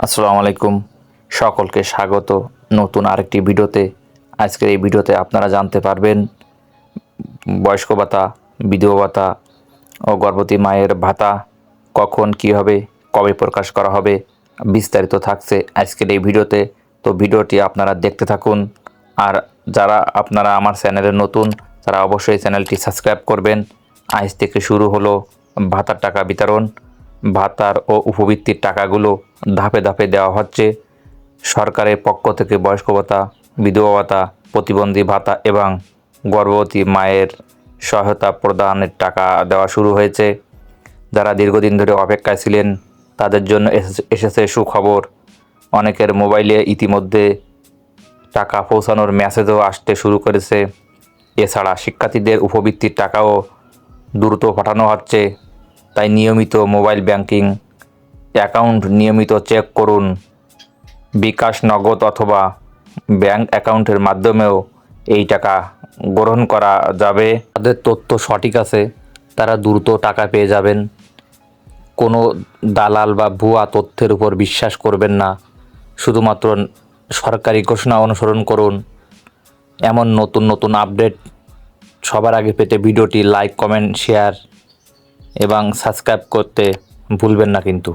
আসসালামু আলাইকুম, সকলকে স্বাগত নতুন আরেকটি ভিডিওতে। আজকের এই ভিডিওতে আপনারা জানতে পারবেন বয়স্ক ভাতা, বিধবা ভাতা ও গর্ভবতী মায়ের ভাতা কখন কী হবে, কবে প্রকাশ করা হবে, বিস্তারিত থাকছে আজকের এই ভিডিওতে। তো ভিডিওটি আপনারা দেখতে থাকুন। আর যারা আপনারা আমার চ্যানেলে নতুন, তারা অবশ্যই চ্যানেলটি সাবস্ক্রাইব করবেন। আজ থেকে শুরু হলো ভাতার টাকা বিতরণ। ভাতার ও উপবৃত্তির টাকাগুলো ধাপে ধাপে দেওয়া হচ্ছে। সরকারের পক্ষ থেকে বয়স্ক ভাতা, বিধবা ভাতা, প্রতিবন্ধী ভাতা এবং গর্ভবতী মায়ের সহায়তা প্রদানের টাকা দেওয়া শুরু হয়েছে। যারা দীর্ঘদিন ধরে অপেক্ষায় ছিলেন তাদের জন্য এসেছে সুখবর। অনেকের মোবাইলে ইতিমধ্যে টাকা পৌঁছানোর মেসেজও আসতে শুরু করেছে। এছাড়া শিক্ষার্থীদের উপবৃত্তির টাকাও দ্রুত পাঠানো হচ্ছে। তাই নিয়মিত মোবাইল ব্যাংকিং অ্যাকাউন্ট নিয়মিত চেক করুন। বিকাশ, নগদ অথবা ব্যাংক অ্যাকাউন্টের মাধ্যমেও এই টাকা গ্রহণ করা যাবে। তাদের তথ্য সঠিক আছে, তারা দ্রুত টাকা পেয়ে যাবেন। কোনো দালাল বা ভুয়া তথ্যের উপর বিশ্বাস করবেন না। শুধুমাত্র সরকারি ঘোষণা অনুসরণ করুন। এমন নতুন নতুন আপডেট সবার আগে পেতে ভিডিওটি লাইক, কমেন্ট, শেয়ার এবং সাবস্ক্রাইব করতে ভুলবেন না কিন্তু।